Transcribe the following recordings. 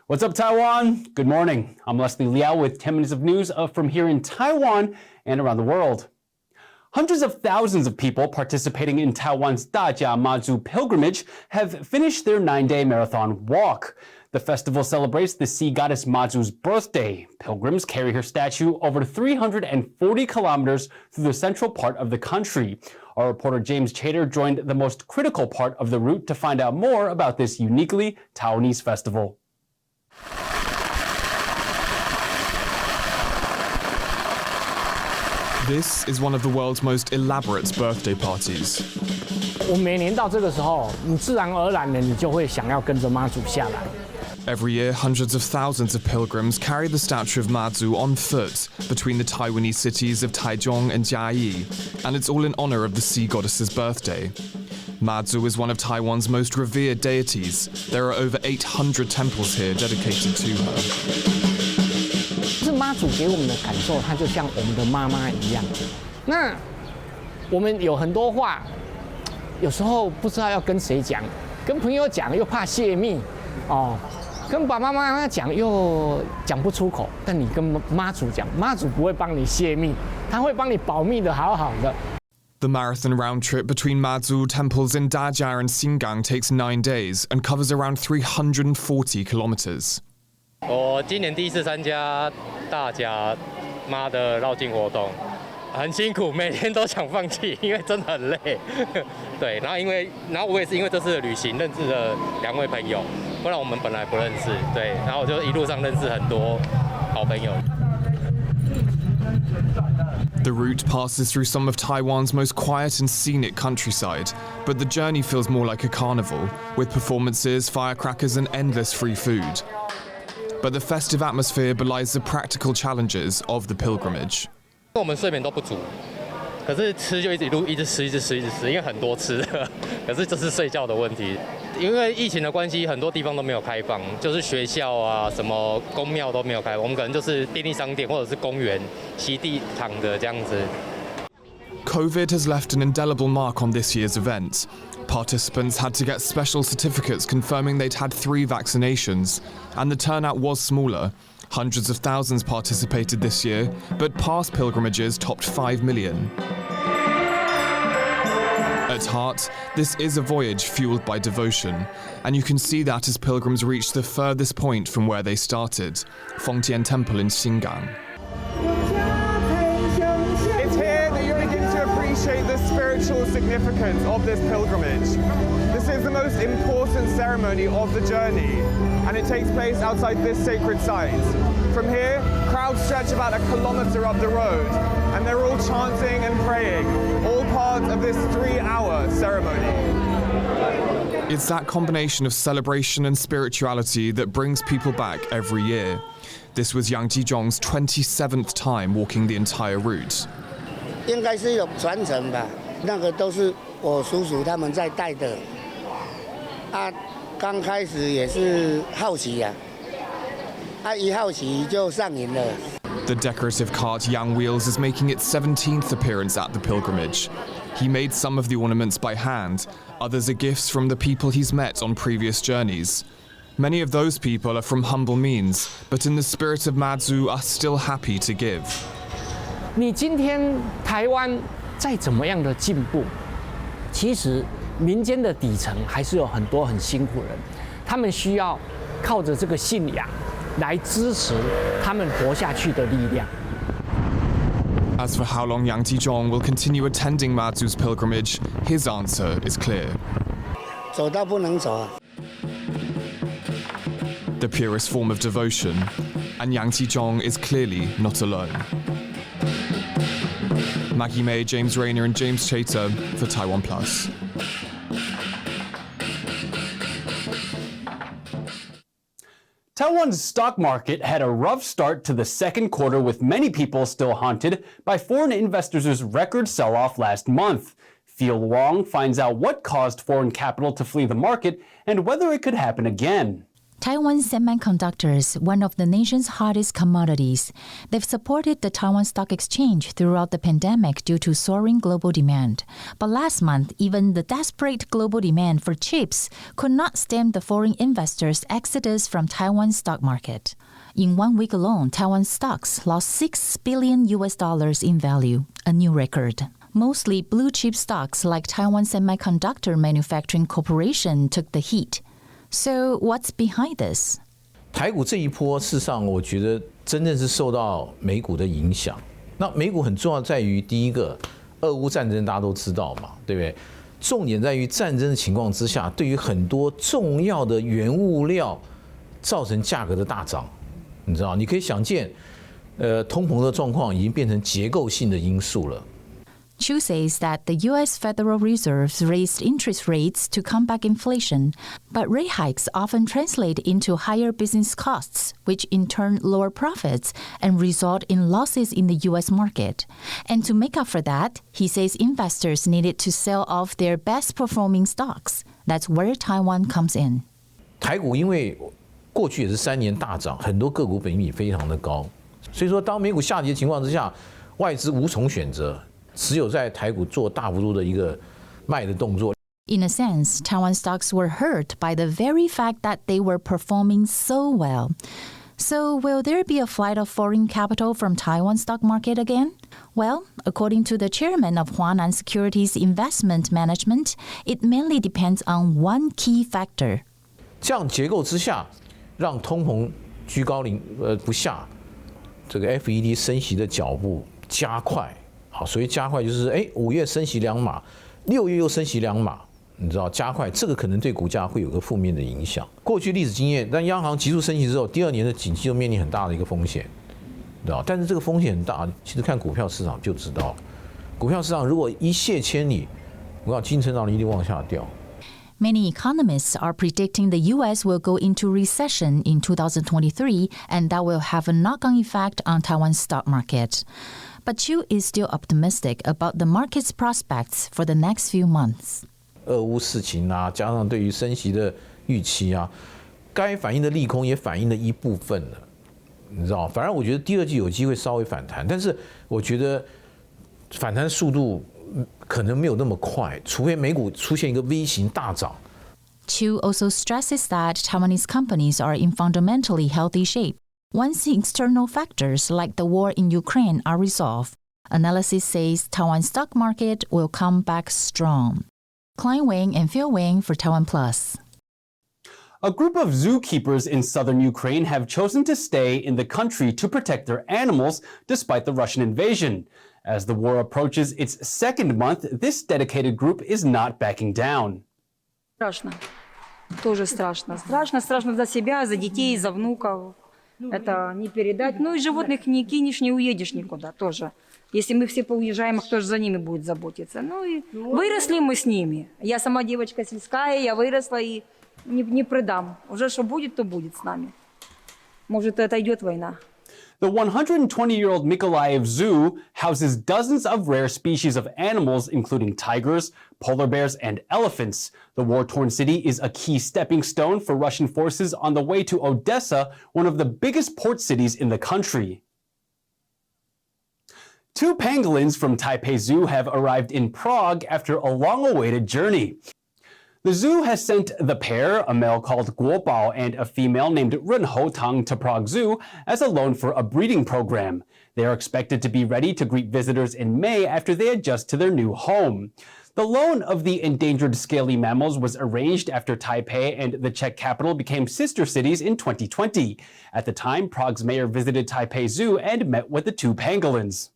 What's up, Taiwan? Good morning. I'm Liao with 10 minutes of news from here in Taiwan and around the world. Hundreds of thousands of people participating in Taiwan's Dajia Matsu Pilgrimage have finished their 9-day marathon walk. The festival celebrates the sea goddess Mazu's birthday. Pilgrims carry her statue over 340 kilometers through the central part of the country. Our reporter James Chater joined the most critical part of the route to find out more about this uniquely Taiwanese festival. This is one of the world's most elaborate birthday parties. 我每年到这个时候，你自然而然的你就会想要跟着妈祖下来。 Every year, hundreds of thousands of pilgrims carry the statue of Mazu on foot between the Taiwanese cities of Taichung and Dajia, and it's all in honor of the sea goddess's birthday. Mazu is one of Taiwan's most revered deities. There are over 800 temples here dedicated to her. 是妈祖给我们的感受，她就像我们的妈妈一样。那我们有很多话，有时候不知道要跟谁讲，跟朋友讲又怕泄密，哦，跟爸爸妈妈讲又讲不出口。但你跟妈祖讲，妈祖不会帮你泄密，她会帮你保密的好好的。 The marathon round trip between Mazu temples in Dajia and Xingang takes 9 days and covers around 340 kilometers. 我今年第一次参加大甲妈的绕境活动，很辛苦，每天都想放弃，因为真的很累。对，然后我也是因为这次的旅行认识了2位朋友，不然我们本来不认识。对，然后我就一路上认识很多好朋友。 The route passes through some of Taiwan's most quiet and scenic countryside, but the journey feels more like a carnival, with performances, firecrackers and endless free food. But the festive atmosphere belies the practical challenges of the pilgrimage. 我们睡眠都不足，可是吃就一直吃，因为很多吃的，可是这是睡觉的问题。因为疫情的关系，很多地方都没有开放，就是学校啊、什么公庙都没有开放，我们可能就是便利商店或者是公园席地躺着这样子。 COVID has left an indelible mark on this year's event. Participants had to get special certificates confirming they'd had 3 vaccinations, and the turnout was smaller. Hundreds of thousands participated this year, but past pilgrimages topped 5 million. At heart, this is a voyage fueled by devotion, and you can see that as pilgrims reach the furthest point from where they started, Fengtian Temple in Xingang. It's here that you begin to appreciate the spiritual significance of this pilgrimage. This is the most important ceremony of the journey, and it takes place outside this sacred site. From here, crowds stretch about a kilometer up the road, and they're all chanting and praying, all part of this 3-hour ceremony. It's that combination of celebration and spirituality that brings people back every year. This was Yang Jizhong's 27th time walking the entire route. 应该是有传承吧，那个都是我叔叔他们在带的。啊，刚开始也是好奇呀，一好奇就上瘾了。 The decorative cart Yang wheels is making its 17th appearance at the pilgrimage. He made some of the ornaments by hand, others are gifts from the people he's met on previous journeys. Many of those people are from humble means, but in the spirit of Mazu are still happy to give. 你今天台湾再怎么样的进步，其实民间的底层还是有很多很辛苦人，他们需要靠着这个信仰来支持他们活下去的力量。 As for how long Yang Jizhong will continue attending Mazu's pilgrimage, his answer is clear. 走到不能走啊。 The purest form of devotion, and Yang Jizhong is clearly not alone. Maggie May, James Rayner and James Chater for TaiwanPlus. Taiwan's stock market had a rough start to the second quarter, with many people still haunted by foreign investors' record sell-off last month. Phil Wong finds out what caused foreign capital to flee the market and whether it could happen again. Taiwan semiconductors, one of the nation's hottest commodities. They've supported the Taiwan Stock Exchange throughout the pandemic due to soaring global demand. But last month, even the desperate global demand for chips could not stem the foreign investors' exodus from Taiwan's stock market. In 1 week alone, Taiwan stocks lost $6 billion in value, a new record. Mostly blue chip stocks like Taiwan Semiconductor Manufacturing Corporation took the heat. So what's behind this? 台股这一波，事实上我觉得真正是受到美股的影响。那美股很重要在于第一个，俄乌战争大家都知道嘛，对不对？重点在于战争的情况之下，对于很多重要的原物料造成价格的大涨。你知道，你可以想见，通膨的状况已经变成结构性的因素了。Chu says that the U.S. Federal Reserve raised interest rates to combat inflation, but rate hikes often translate into higher business costs, which in turn lower profits and result in losses in the U.S. market. And to make up for that, he says investors needed to sell off their best performing stocks. That's where Taiwan comes in. 台股因为过去也是3年大涨，很多个股本益比非常的高，所以说当美股下跌的情况之下，外资无从选择。只有在台股做大幅度的一个卖的动作。In a sense, Taiwan stocks were hurt by the very fact that they were performing so well. So will there be a flight of foreign capital from Taiwan's stock market again? Well, according to the chairman of Huanan Securities Investment Management, it mainly depends on one key factor. 这样结构之下，让通膨居高不下，这个 FED 升息的脚步加快。好，所以加快就是5月升息2码，6月又升息2码，你知道加快，这个可能对股价会有个负面的影响。过去历史经验，当央行急速升息之后，第2年的景气就面临很大的一个风险，知道？但是这个风险很大，其实看股票市场就知道了。股票市场如果一泻千里，我讲经济成长率一定往下掉。Many economists are predicting the U.S. will go into recession in 2023, and that will have a knock-on effect on Taiwan's stock market. But Chu is still optimistic about the market's prospects for the next few months. 俄乌事情啊，加上对于升息的预期啊，该反映的利空也反映了一部分了，你知道？反而我觉得第2季有机会稍微反弹，但是我觉得反弹速度可能没有那么快，除非美股出现一个 V 型大涨。Chu also stresses that Taiwanese companies are in fundamentally healthy shape. Once external factors like the war in Ukraine are resolved, analysis says Taiwan's stock market will come back strong. Klein Wang and Phil Wang for TaiwanPlus. A group of zookeepers in southern Ukraine have chosen to stay in the country to protect their animals despite the Russian invasion. As the war approaches its 2nd month, this dedicated group is not backing down. Страшно. Тоже страшно. Страшно за себя, за детей, за внуков. Это не передать. Ну и животных не кинешь, не уедешь никуда тоже. Если мы все поуезжаем, кто же за ними будет заботиться? Ну и выросли мы с ними. Я сама девочка сельская, я выросла и не предам. Уже что будет, то будет с нами. Может, это идет война. The 120-year-old Mykolaiv Zoo houses dozens of rare species of animals, including tigers, polar bears, and elephants. The war-torn city is a key stepping stone for Russian forces on the way to Odessa, one of the biggest port cities in the country. 2 pangolins from Taipei Zoo have arrived in Prague after a long-awaited journey. The zoo has sent the pair, a male called Guobao and a female named Renho Tang, to Prague Zoo as a loan for a breeding program. They are expected to be ready to greet visitors in May after they adjust to their new home. The loan of the endangered scaly mammals was arranged after Taipei and the Czech capital became sister cities in 2020. At the time, Prague's mayor visited Taipei Zoo and met with the 2 pangolins.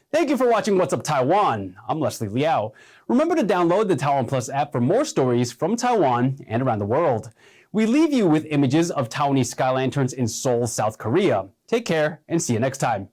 Thank you for watching What's Up Taiwan. I'm Leslie Liao. Remember to download the TaiwanPlus app for more stories from Taiwan and around the world. We leave you with images of Taiwanese sky lanterns in Seoul, South Korea. Take care and see you next time.